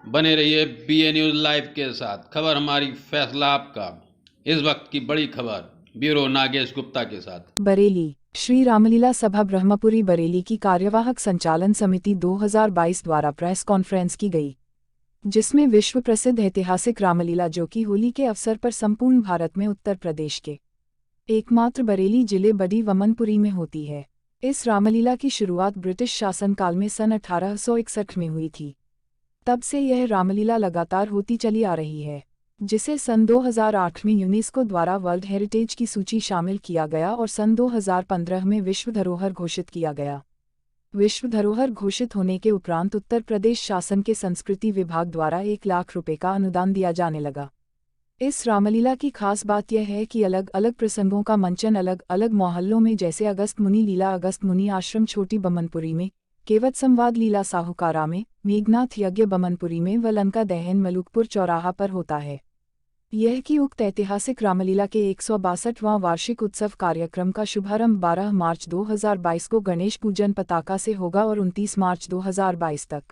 बने रहिए BA news live के साथ। खबर हमारी, फैसला आपका। इस वक्त की बड़ी खबर ब्यूरो नागेश गुप्ता के साथ। बरेली श्री रामलीला सभा ब्रह्मपुरी बरेली की कार्यवाहक संचालन समिति 2022 द्वारा प्रेस कॉन्फ्रेंस की गई, जिसमें विश्व प्रसिद्ध ऐतिहासिक रामलीला जो कि होली के अवसर पर संपूर्ण भारत में उत्तर प्रदेश के एकमात्र बरेली जिले बड़ी वमनपुरी में होती है। इस रामलीला की शुरुआत ब्रिटिश शासनकाल में सन 1861 में हुई थी। तब से यह रामलीला लगातार होती चली आ रही है, जिसे सन 2008 में यूनेस्को द्वारा वर्ल्ड हेरिटेज की सूची शामिल किया गया और सन 2015 में विश्व धरोहर घोषित किया गया। विश्व धरोहर घोषित होने के उपरांत उत्तर प्रदेश शासन के संस्कृति विभाग द्वारा 1 लाख रुपए का अनुदान दिया जाने लगा। इस रामलीला की खास बात यह है कि अलग अलग प्रसंगों का मंचन अलग अलग मोहल्लों में, जैसे अगस्त मुनि लीला अगस्त मुनि आश्रम छोटी बमनपुरी में, केवट संवाद लीला साहूकारा में, मेघनाथ यज्ञ बमनपुरी में व लंका दहन मलुकपुर चौराहा पर होता है। यह कि उक्त ऐतिहासिक रामलीला के 162वां वार्षिक उत्सव कार्यक्रम का शुभारंभ 12 मार्च 2022 को गणेश पूजन पताका से होगा और 29 मार्च 2022 तक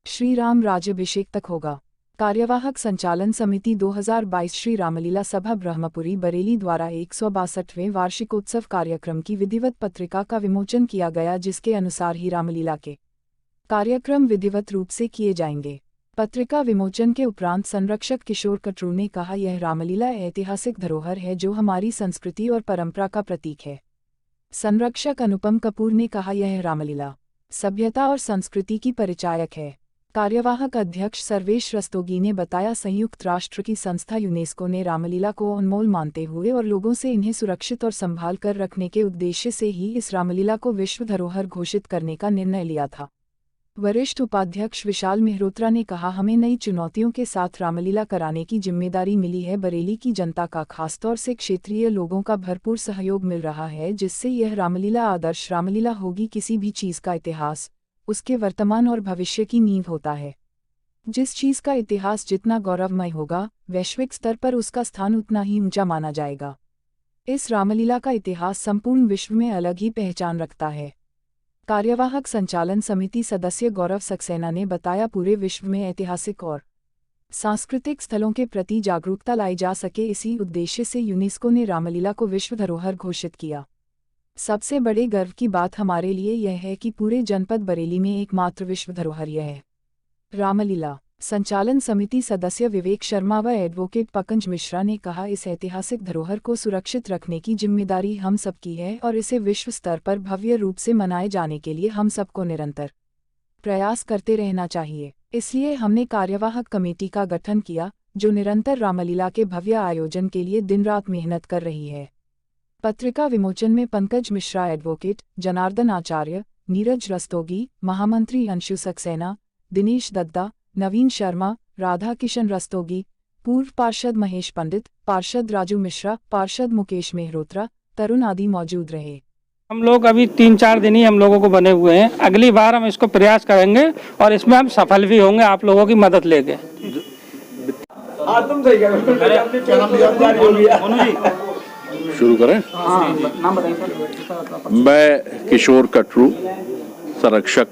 श्री राम राज्याभिषेक तक होगा। कार्यवाहक संचालन समिति 2022 श्री रामलीला सभा ब्रह्मपुरी बरेली द्वारा 162वें वार्षिकोत्सव कार्यक्रम की विधिवत पत्रिका का विमोचन किया गया, जिसके अनुसार ही रामलीला के कार्यक्रम विधिवत रूप से किए जाएंगे। पत्रिका विमोचन के उपरांत संरक्षक किशोर कटरू ने कहा, यह रामलीला ऐतिहासिक धरोहर है जो हमारी संस्कृति और परंपरा का प्रतीक है। संरक्षक अनुपम कपूर ने कहा, यह रामलीला सभ्यता और संस्कृति की परिचायक है। कार्यवाहक अध्यक्ष सर्वेश रस्तोगी ने बताया, संयुक्त राष्ट्र की संस्था यूनेस्को ने रामलीला को अनमोल मानते हुए और लोगों से इन्हें सुरक्षित और संभाल कर रखने के उद्देश्य से ही इस रामलीला को विश्व धरोहर घोषित करने का निर्णय लिया था। वरिष्ठ उपाध्यक्ष विशाल मेहरोत्रा ने कहा, हमें नई चुनौतियों के साथ रामलीला कराने की जिम्मेदारी मिली है। बरेली की जनता का खासतौर से क्षेत्रीय लोगों का भरपूर सहयोग मिल रहा है, जिससे यह रामलीला आदर्श रामलीला होगी। किसी भी चीज़ का इतिहास उसके वर्तमान और भविष्य की नींव होता है। जिस चीज़ का इतिहास जितना गौरवमय होगा, वैश्विक स्तर पर उसका स्थान उतना ही ऊंचा माना जाएगा। इस रामलीला का इतिहास संपूर्ण विश्व में अलग ही पहचान रखता है। कार्यवाहक संचालन समिति सदस्य गौरव सक्सेना ने बताया, पूरे विश्व में ऐतिहासिक और सांस्कृतिक स्थलों के प्रति जागरूकता लाई जा सके, इसी उद्देश्य से यूनेस्को ने रामलीला को विश्व धरोहर घोषित किया। सबसे बड़े गर्व की बात हमारे लिए यह है कि पूरे जनपद बरेली में एकमात्र विश्व धरोहर यह है रामलीला। संचालन समिति सदस्य विवेक शर्मा व एडवोकेट पंकज मिश्रा ने कहा, इस ऐतिहासिक धरोहर को सुरक्षित रखने की जिम्मेदारी हम सबकी है और इसे विश्व स्तर पर भव्य रूप से मनाए जाने के लिए हम सबको निरंतर प्रयास करते रहना चाहिए। इसलिए हमने कार्यवाहक कमेटी का गठन किया, जो निरंतर रामलीला के भव्य आयोजन के लिए दिन रात मेहनत कर रही है। पत्रिका विमोचन में पंकज मिश्रा, एडवोकेट जनार्दन आचार्य, नीरज रस्तोगी, महामंत्री अंशु सक्सेना, दिनेश दत्ता, नवीन शर्मा, राधा किशन रस्तोगी, पूर्व पार्षद महेश पंडित, पार्षद राजू मिश्रा, पार्षद मुकेश मेहरोत्रा, तरुण आदि मौजूद रहे। हम लोग अभी 3-4 दिन ही हम लोगों को बने हुए हैं। अगली बार हम इसको प्रयास करेंगे और इसमें हम सफल भी होंगे आप लोगों की मदद लेके। शुरू करें? नाम बताइए सर। मैं किशोर कटरू, संरक्षक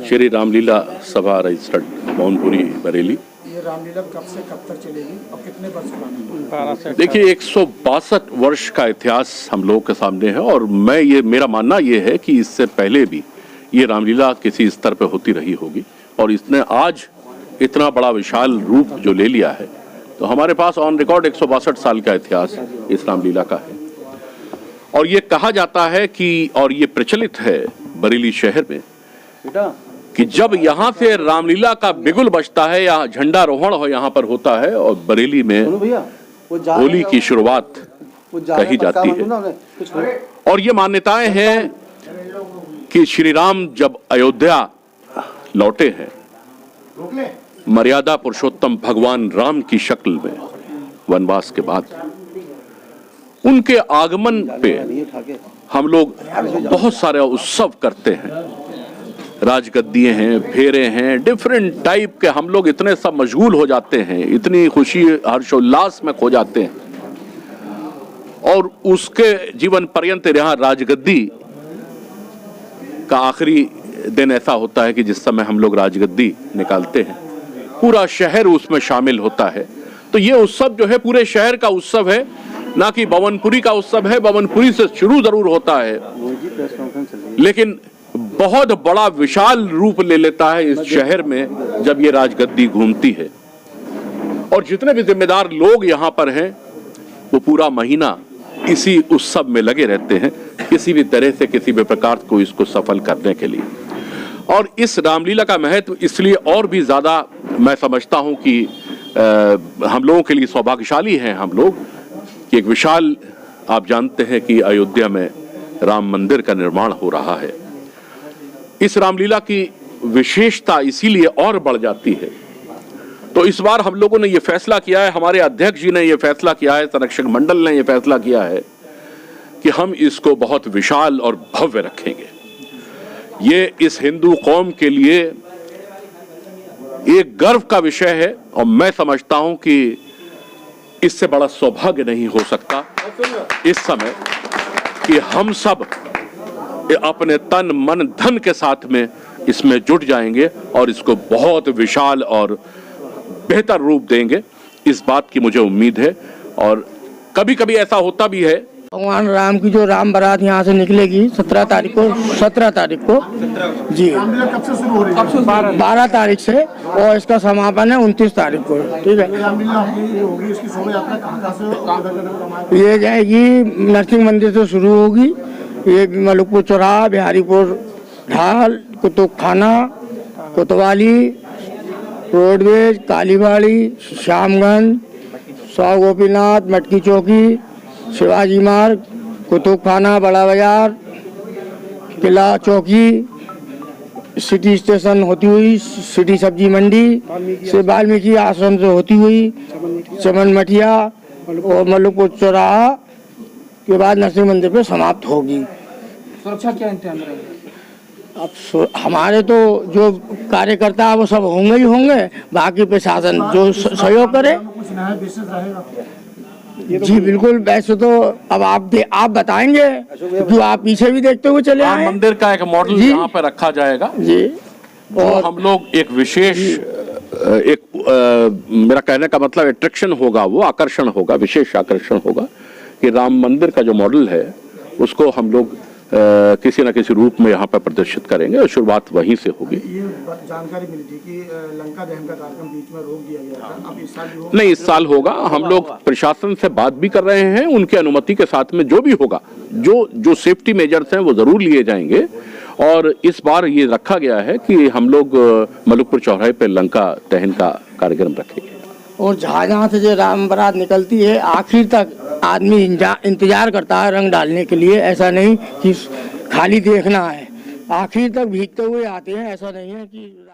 श्री रामलीला सभा रजिस्टर्ड मोहनपुरी बरेली। ये रामलीला कब से कब तक चलेगी और कितने वर्ष पुरानी? देखिए, 162 वर्ष का इतिहास हम लोगों के सामने है और मेरा मानना ये है कि इससे पहले भी ये रामलीला किसी स्तर पर होती रही होगी और इसने आज इतना बड़ा विशाल रूप जो ले लिया है, तो हमारे पास ऑन रिकॉर्ड 162 साल का इतिहास इस रामलीला का है। और ये कहा जाता है कि, और ये प्रचलित है बरेली शहर में, कि जब यहाँ से रामलीला का बिगुल बजता है या झंडारोहण हो यहाँ पर होता है और बरेली में होली की शुरुआत कही जाती है। और ये मान्यताएं हैं कि श्री राम जब अयोध्या लौटे हैं, मर्यादा पुरुषोत्तम भगवान राम की शक्ल में वनवास के बाद, उनके आगमन पे हम लोग बहुत सारे उत्सव करते हैं। राजगद्दिए हैं, फेरे हैं, डिफरेंट टाइप के, हम लोग इतने सब मशगूल हो जाते हैं, इतनी खुशी हर्षोल्लास में खो जाते हैं। और उसके जीवन पर्यंत यहाँ राजगद्दी का आखिरी दिन ऐसा होता है कि जिस समय हम लोग राजगद्दी निकालते हैं, पूरा शहर उसमें शामिल होता है। तो ये उत्सव जो है पूरे शहर का उत्सव है, ना कि भवनपुरी का उत्सव है। भवनपुरी से शुरू जरूर होता है, लेकिन बहुत बड़ा विशाल रूप ले लेता है इस शहर में जब ये राजगद्दी घूमती है। और जितने भी जिम्मेदार लोग यहाँ पर हैं वो पूरा महीना इसी उत्सव में लगे रहते हैं, किसी भी तरह से किसी भी प्रकार को इसको सफल करने के लिए। और इस रामलीला का महत्व इसलिए और भी ज़्यादा मैं समझता हूँ कि हम लोगों के लिए सौभाग्यशाली हैं हम लोग कि एक विशाल, आप जानते हैं कि अयोध्या में राम मंदिर का निर्माण हो रहा है। इस रामलीला की विशेषता इसीलिए और बढ़ जाती है। तो इस बार हम लोगों ने ये फैसला किया है, हमारे अध्यक्ष जी ने ये फैसला किया है, संरक्षक मंडल ने ये फैसला किया है कि हम इसको बहुत विशाल और भव्य रखेंगे। ये इस हिंदू कौम के लिए एक गर्व का विषय है और मैं समझता हूं कि इससे बड़ा सौभाग्य नहीं हो सकता इस समय कि हम सब अपने तन मन धन के साथ में इसमें जुट जाएंगे और इसको बहुत विशाल और बेहतर रूप देंगे। इस बात की मुझे उम्मीद है। और कभी कभी ऐसा होता भी है, भगवान राम की जो राम बारात यहाँ से निकलेगी 17 तारीख को जी, कब से शुरू हो रही है? 12 तारीख से, और इसका समापन है 29 तारीख को। ठीक है, रामलीला होगी, इसकी शोभा यात्रा कहाँ से ये जाएगी नरसिंह मंदिर से शुरू होगी, ये मलुकपुर चौराहा, बिहारीपुर ढाल, कुतुबखाना, कोतवाली, रोडवेज, कालीबाड़ी, श्यामगंज, सौ गोपीनाथ, मटकी चौकी, शिवाजी मार्ग, कुतुबखाना, बड़ा बाजार, किला चौकी, सिटी स्टेशन होती हुई सिटी सब्जी मंडी से वाल्मीकि आश्रम से होती हुई चमन मठिया और मलुकपुर चौराहा के बाद नरसिंह मंदिर पे समाप्त होगी। सुरक्षा क्या इंतजाम रहेगा? अब हमारे तो जो कार्यकर्ता है वो सब होंगे ही होंगे, बाकी प्रशासन जो सहयोग करे। कुछ नया विशेष रहेगा? जी बिल्कुल, वैसे तो अब आप बताएंगे क्योंकि आप पीछे भी देखते हुए चले आए। मंदिर का एक मॉडल यहाँ पर रखा जाएगा जी, और हम लोग एक विशेष मेरा कहने का मतलब अट्रैक्शन होगा, वो आकर्षण होगा, विशेष आकर्षण होगा कि राम मंदिर का जो मॉडल है उसको हम लोग किसी न किसी रूप में यहाँ पर प्रदर्शित करेंगे और शुरुआत वहीं से होगी। ये जानकारी मिली थी कि लंका दहन का कार्यक्रम बीच में रोक दिया गया था, अब इस साल भी होगा? नहीं, इस साल होगा। हम लोग प्रशासन से बात भी कर रहे हैं, उनकी अनुमति के साथ में जो भी होगा, जो सेफ्टी मेजर्स हैं वो जरूर लिए जाएंगे। और इस बार ये रखा गया है कि हम लोग मलुकपुर चौराहे पर लंका दहन का कार्यक्रम रखेंगे। और जहाँ से जो राम बारात निकलती है आखिर तक आदमी इंतजार करता है रंग डालने के लिए। ऐसा नहीं कि खाली देखना है, आखिर तक भीगते हुए आते हैं। ऐसा नहीं है कि